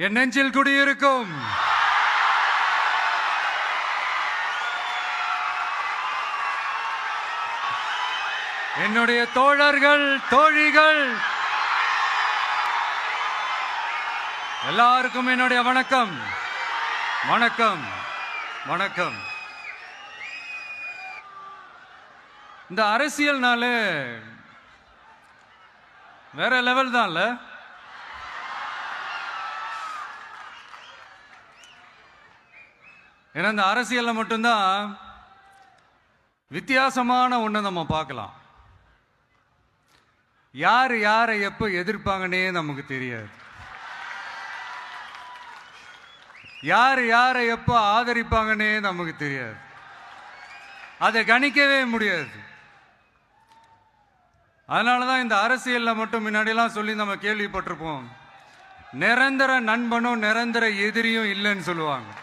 என் நெஞ்சில் குடியிருக்கும் என்னுடைய தோழர்கள் தோழிகள் எல்லாருக்கும் என்னுடைய வணக்கம் வணக்கம் வணக்கம். இந்த அரசியல்னால வேற லெவல் தான்ல. ஏன்னா இந்த அரசியல்ல மட்டும்தான் வித்தியாசமான ஒண்ணு நம்ம பார்க்கலாம். யார் யாரை எப்போ எதிர்ப்பாங்கன்னே நமக்கு தெரியாது. யார் யாரை எப்போ ஆதரிப்பாங்கன்னே நமக்கு தெரியாது. அதை கணிக்கவே முடியாது. அதனாலதான் இந்த அரசியல்ல மட்டும் முன்னாடியெல்லாம் சொல்லி நம்ம கேள்விப்பட்டிருப்போம், நிரந்தர நண்பனும் நிரந்தர எதிரியும் இல்லைன்னு சொல்லுவாங்க.